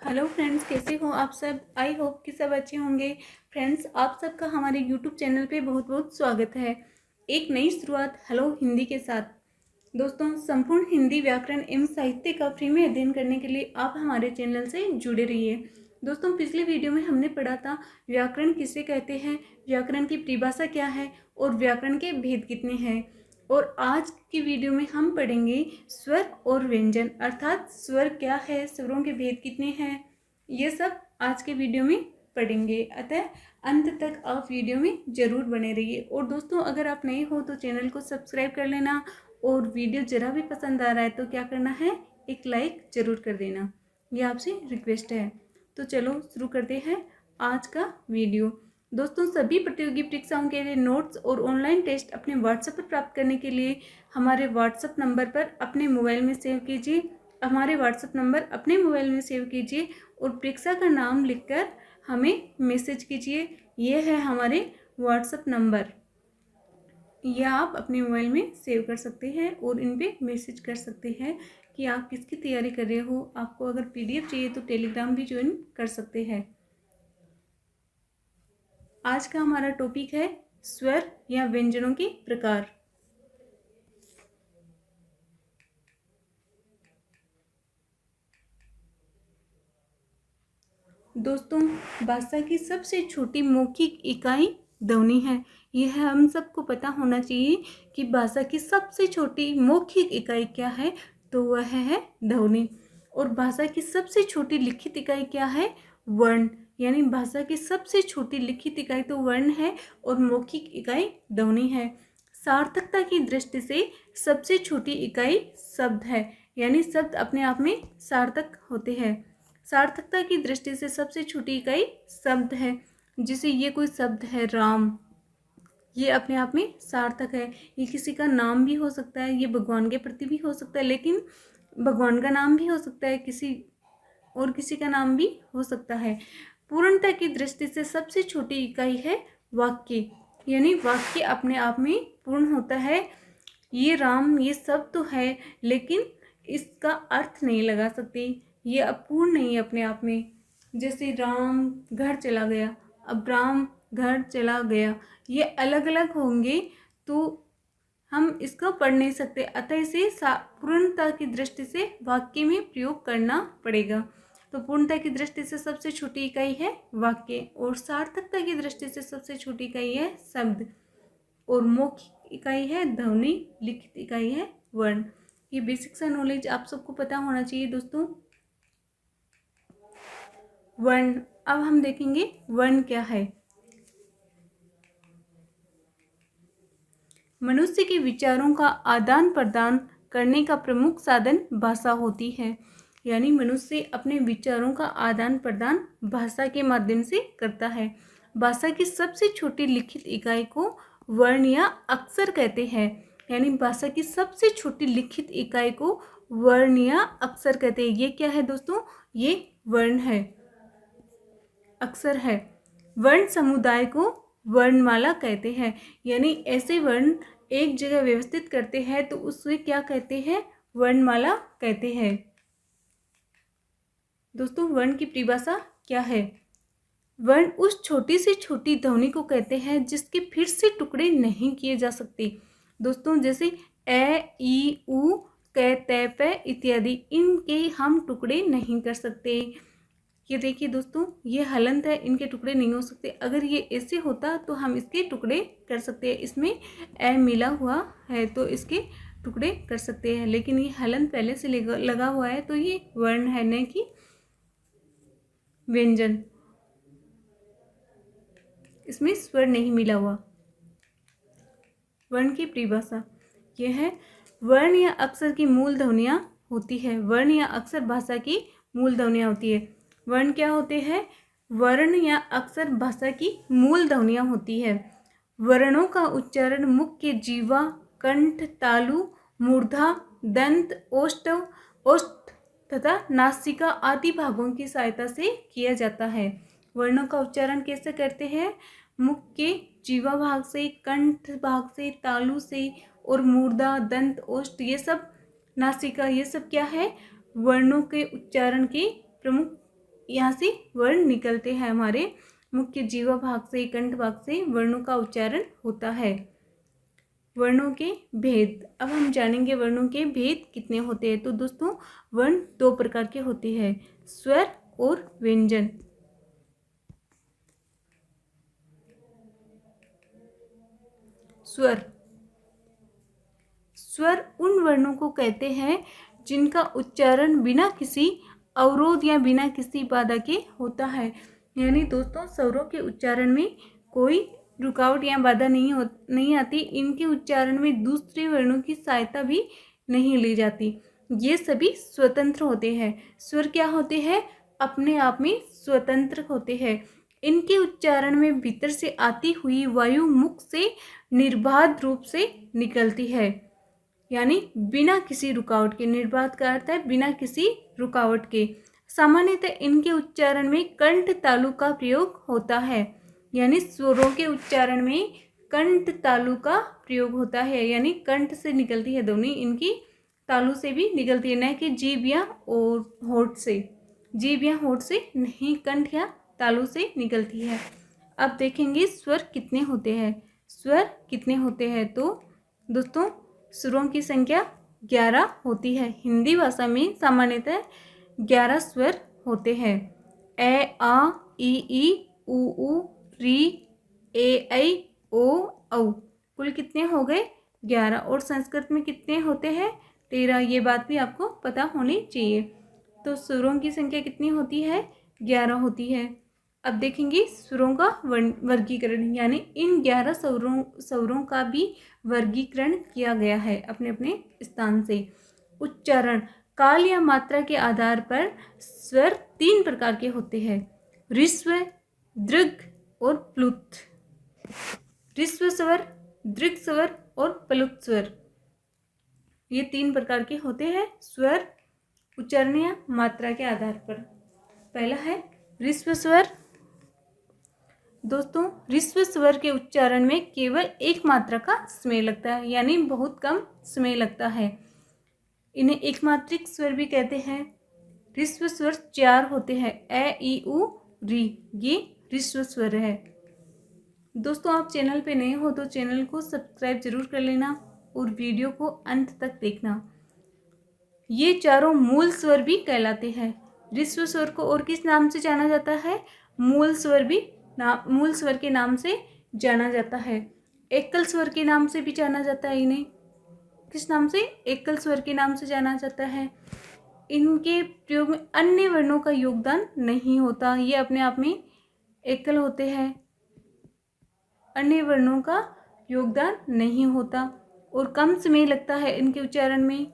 Hello friends, कैसे हो आप सब। आई होप कि सब अच्छे होंगे। फ्रेंड्स, आप सबका हमारे यूट्यूब चैनल पे बहुत बहुत स्वागत है। एक नई शुरुआत हेलो हिंदी के साथ। दोस्तों, संपूर्ण हिंदी व्याकरण एवं साहित्य का फ्री में अध्ययन करने के लिए आप हमारे चैनल से जुड़े रहिए। दोस्तों, पिछले वीडियो में हमने पढ़ा था व्याकरण किसे कहते हैं, व्याकरण की परिभाषा क्या है और व्याकरण के भेद कितने हैं। और आज की वीडियो में हम पढ़ेंगे स्वर और व्यंजन, अर्थात स्वर क्या है, स्वरों के भेद कितने हैं, ये सब आज के वीडियो में पढ़ेंगे। अतः अंत तक आप वीडियो में जरूर बने रहिए। और दोस्तों, अगर आप नए हो तो चैनल को सब्सक्राइब कर लेना और वीडियो जरा भी पसंद आ रहा है तो क्या करना है, एक लाइक जरूर कर देना, ये आपसे रिक्वेस्ट है। तो चलो शुरू करते हैं आज का वीडियो। दोस्तों, सभी प्रतियोगी परीक्षाओं के लिए नोट्स और ऑनलाइन टेस्ट अपने व्हाट्सएप पर प्राप्त करने के लिए हमारे व्हाट्सएप नंबर पर अपने मोबाइल में सेव कीजिए। हमारे व्हाट्सएप नंबर अपने मोबाइल में सेव कीजिए और परीक्षा का नाम लिखकर हमें मैसेज कीजिए। ये है हमारे व्हाट्सएप नंबर, यह आप अपने मोबाइल में सेव कर सकते हैं और इन पे मैसेज कर सकते हैं कि आप किसकी तैयारी कर रहे हो। आपको अगर पीडीएफ चाहिए तो टेलीग्राम भी ज्वाइन कर सकते हैं। आज का हमारा टॉपिक है स्वर या व्यंजनों के प्रकार। दोस्तों, भाषा की सबसे छोटी मौखिक इकाई ध्वनि है। यह हम सबको पता होना चाहिए कि भाषा की सबसे छोटी मौखिक इकाई क्या है, तो वह है ध्वनि। और भाषा की सबसे छोटी लिखित इकाई क्या है, वर्ण। यानी भाषा की सबसे छोटी लिखित इकाई तो वर्ण है और मौखिक इकाई ध्वनि है। सार्थकता की दृष्टि से सबसे छोटी इकाई शब्द है, यानी शब्द अपने आप में सार्थक होते हैं। सार्थकता की दृष्टि से सबसे छोटी इकाई शब्द है। जैसे ये कोई शब्द है राम, ये अपने आप में सार्थक है। ये किसी का नाम भी हो सकता है, ये भगवान के प्रति भी हो सकता है, लेकिन भगवान का नाम भी हो सकता है, किसी का नाम भी हो सकता है। पूर्णता की दृष्टि से सबसे छोटी इकाई है वाक्य, यानी वाक्य अपने आप में पूर्ण होता है। ये राम, ये सब तो है, लेकिन इसका अर्थ नहीं लगा सकते, ये अपूर्ण नहीं है अपने आप में। जैसे राम घर चला गया, अब राम घर चला गया, ये अलग अलग होंगे तो हम इसको पढ़ नहीं सकते। अतः इसे पूर्णता की दृष्टि से वाक्य में प्रयोग करना पड़ेगा। तो पूर्णता की दृष्टि से सबसे छोटी इकाई है वाक्य और सार्थकता की दृष्टि से सबसे छोटी इकाई है शब्द और मौखिक इकाई है ध्वनि, लिखित इकाई है वर्ण। ये बेसिक सा नॉलेज आप सबको पता होना चाहिए दोस्तों। वर्ण, अब हम देखेंगे वर्ण क्या है। मनुष्य के विचारों का आदान प्रदान करने का प्रमुख साधन भाषा होती है। यानी मनुष्य अपने विचारों का आदान प्रदान भाषा के माध्यम से करता है। भाषा की सबसे छोटी लिखित इकाई को वर्ण या अक्षर कहते हैं। यानी भाषा की सबसे छोटी लिखित इकाई को वर्ण या अक्षर कहते हैं। ये क्या है दोस्तों, ये वर्ण है, अक्षर है। वर्ण समुदाय को वर्णमाला कहते हैं। यानी ऐसे वर्ण एक जगह व्यवस्थित करते हैं तो उसे क्या कहते हैं, वर्णमाला कहते हैं। दोस्तों, वर्ण की परिभाषा क्या है। वर्ण उस छोटी से छोटी ध्वनि को कहते हैं जिसके फिर से टुकड़े नहीं किए जा सकते। दोस्तों, जैसे ए, ई, उ, क, त, प इत्यादि, इनके हम टुकड़े नहीं कर सकते। ये देखिए दोस्तों, ये हलंत है, इनके टुकड़े नहीं हो सकते। अगर ये ऐसे होता तो हम इसके टुकड़े कर सकते हैं। इसमें ए मिला हुआ है तो इसके टुकड़े कर सकते हैं, लेकिन ये हलंत पहले से लगा हुआ है तो ये वर्ण है, न कि व्यंजन। इसमें स्वर नहीं मिला हुआ। वर्ण की परिभाषा यह है, वर्ण या अक्षर की मूल ध्वनियाँ होती है। वर्ण या अक्षर भाषा की मूल ध्वनियाँ होती है। वर्ण क्या होते हैं, वर्ण या अक्षर भाषा की मूल ध्वनियाँ होती है। वर्णों का उच्चारण मुख्य जीवा, कंठ, तालु, मूर्धा, दंत, ओष्ठव, ओष्ठ तथा नासिका आदि भागों की सहायता से किया जाता है। वर्णों का उच्चारण कैसे करते हैं, मुख के जीवा भाग से, कंठ भाग से, तालु से और मूर्धा, दंत, ओष्ठ, ये सब नासिका, ये सब क्या है, वर्णों के उच्चारण के प्रमुख यहाँ से वर्ण निकलते हैं, हमारे मुख्य जीवा भाग से, कंठ भाग से वर्णों का उच्चारण होता है। वर्णों के भेद, अब हम जानेंगे वर्णों के भेद कितने होते हैं। तो दोस्तों वर्ण दो प्रकार के होते हैं, स्वर और व्यंजन। स्वर, स्वर उन वर्णों को कहते हैं जिनका उच्चारण बिना किसी अवरोध या बिना किसी बाधा के होता है। यानी दोस्तों स्वरों के उच्चारण में कोई रुकावट या बाधा नहीं आती। इनके उच्चारण में दूसरे वर्णों की सहायता भी नहीं ली जाती। ये सभी स्वतंत्र होते हैं। स्वर क्या होते हैं? अपने आप में स्वतंत्र होते हैं। इनके उच्चारण में भीतर से आती हुई वायु मुख से निर्बाध रूप से निकलती है, यानी बिना किसी रुकावट के। निर्बाध का अर्थ है बिना किसी रुकावट के। सामान्यतः इनके उच्चारण में कंठ तालु का प्रयोग होता है, यानी स्वरों के उच्चारण में कंठ तालु का प्रयोग होता है, यानी कंठ से निकलती है ध्वनि, इनकी तालु से भी निकलती है, न कि जीभ या और होठ से। जीभ या होठ से नहीं, कंठ या तालु से निकलती है। अब देखेंगे स्वर कितने होते हैं। स्वर कितने होते हैं, तो दोस्तों स्वरों की संख्या 11 होती है। हिंदी भाषा में सामान्यतः 11 स्वर होते हैं। ए, आ, ई, उ, री, ए, ऐ, ओ, औ। कुल कितने हो गए? 11। और संस्कृत में कितने होते हैं? 13। ये बात भी आपको पता होनी चाहिए। तो स्वरों की संख्या कितनी होती है? 11 होती है। अब देखेंगे स्वरों का वर्गीकरण, यानी इन 11 स्वरों का भी वर्गीकरण किया गया है अपने अपने स्थान से। उच्चारण, काल या मात्रा के आधार पर स्वर 3 प्रकार के होते हैं, ऋस्व, दृघ और प्लुत। ऋस्व स्वर, दृघ स्वर और प्लुत स्वर, ये 3 प्रकार के होते हैं स्वर उच्चारण या मात्रा के आधार पर। पहला है ऋस्व स्वर। दोस्तों ऋस्व स्वर के उच्चारण में केवल एक मात्रा का समय लगता है, यानी बहुत कम समय लगता है। इन्हें एकमात्रिक स्वर भी कहते हैं। ऋस्व स्वर 4 होते हैं, ए, ई, उ, री, ये ऋस्व स्वर है। दोस्तों आप चैनल पे नए हो तो चैनल को सब्सक्राइब जरूर कर लेना और वीडियो को अंत तक देखना। ये चारों मूल स्वर भी कहलाते हैं। ऋस्व स्वर को और किस नाम से जाना जाता है? मूल स्वर के नाम से जाना जाता है। एकल स्वर के नाम से भी जाना जाता है इन्हें। किस नाम से? एकल स्वर के नाम से जाना जाता है। इनके प्रयोग में अन्य वर्णों का योगदान नहीं होता, ये अपने आप में एकल होते हैं, अन्य वर्णों का योगदान नहीं होता और कम समय लगता है इनके उच्चारण में,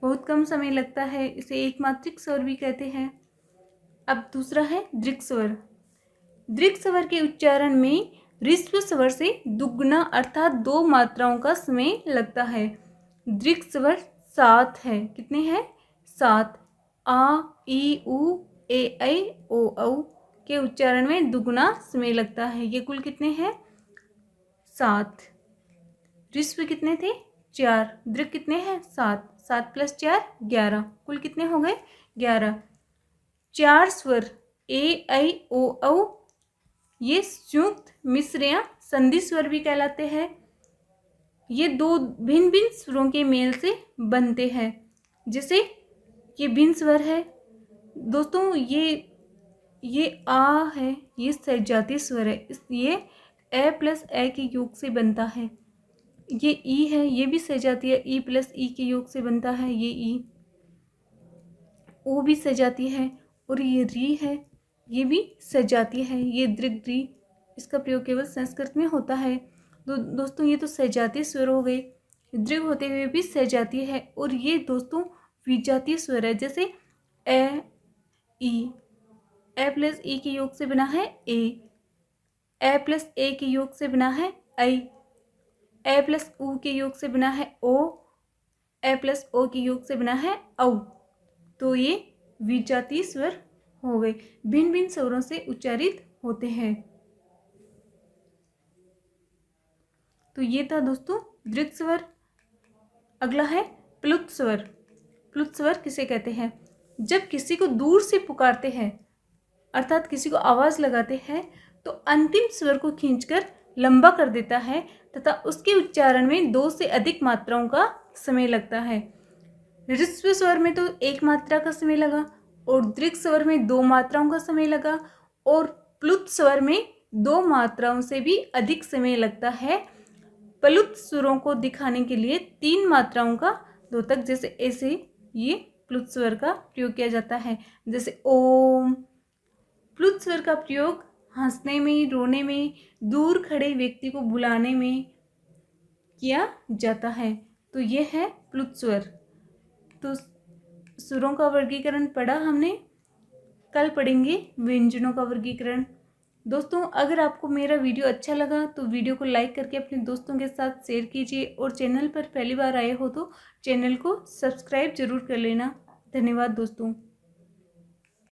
बहुत कम समय लगता है। इसे एकमात्रिक स्वर भी कहते हैं। अब दूसरा है दृघ स्वर। दृघ स्वर के उच्चारण में ऋस्व स्वर से दुगना अर्थात 2 मात्राओं का समय लगता है। दृघ स्वर 7 है। कितने हैं? 7। आ, ई, उ, ए, ऐ, ओ, औ के उच्चारण में दुगना समय लगता है। ये कुल कितने हैं? 7। ऋस्व कितने थे? 4। दृघ कितने हैं? 7। 7 + 4 11। कुल कितने हो गए? 11। 4 स्वर ए, ऐ, ओ, औ ये संयुक्त मिश्र या संधि स्वर भी कहलाते हैं। ये 2 भिन्न भिन्न स्वरों के मेल से बनते हैं। जैसे ये भिन्न स्वर है दोस्तों, ये आ है, ये सजातीय स्वर है, ये ए + ए के योग से बनता है। ये ई है, ये भी सजातीय ई + ई के योग से बनता है, ये ई। ओ भी सजातीय है और ये री है, ये भी सजातीय है, ये दृघ री। इसका प्रयोग केवल संस्कृत में होता है। दोस्तों ये तो सजातीय स्वर हो गए, दृघ होते हुए भी सजातीय है। और ये दोस्तों विजातीय स्वर है, जैसे ए, ई। ए + ई के योग से बना है ए + ए के योग से बना है ऐ, ए + उ के योग से बना है ओ, ए + ओ के योग से बना है औ। तो ये विजातीय स्वर हो गए, भिन्न भिन्न स्वरों से उच्चारित होते हैं। तो ये था दोस्तों दृघ स्वर। अगला है प्लुत स्वर। प्लुत स्वर किसे कहते हैं? जब किसी को दूर से पुकारते हैं अर्थात किसी को आवाज़ लगाते हैं तो अंतिम स्वर को खींचकर लंबा कर देता है तथा उसके उच्चारण में 2 से अधिक मात्राओं का समय लगता है। ह्रस्व स्वर में तो 1 मात्रा का समय लगा और दीर्घ स्वर में 2 मात्राओं का समय लगा और प्लुत स्वर में 2 मात्राओं से भी अधिक समय लगता है। प्लुत स्वरों को दिखाने के लिए 3 मात्राओं का द्योतक जैसे ऐसे ये प्लुत स्वर का प्रयोग किया जाता है। जैसे ओम। प्लुत स्वर का प्रयोग हंसने में, रोने में, दूर खड़े व्यक्ति को बुलाने में किया जाता है। तो ये है प्लुत स्वर। तो सुरों का वर्गीकरण पढ़ा हमने, कल पढ़ेंगे व्यंजनों का वर्गीकरण। दोस्तों, अगर आपको मेरा वीडियो अच्छा लगा तो वीडियो को लाइक करके अपने दोस्तों के साथ शेयर कीजिए और चैनल पर पहली बार आए हो तो चैनल को सब्सक्राइब जरूर कर लेना। धन्यवाद दोस्तों।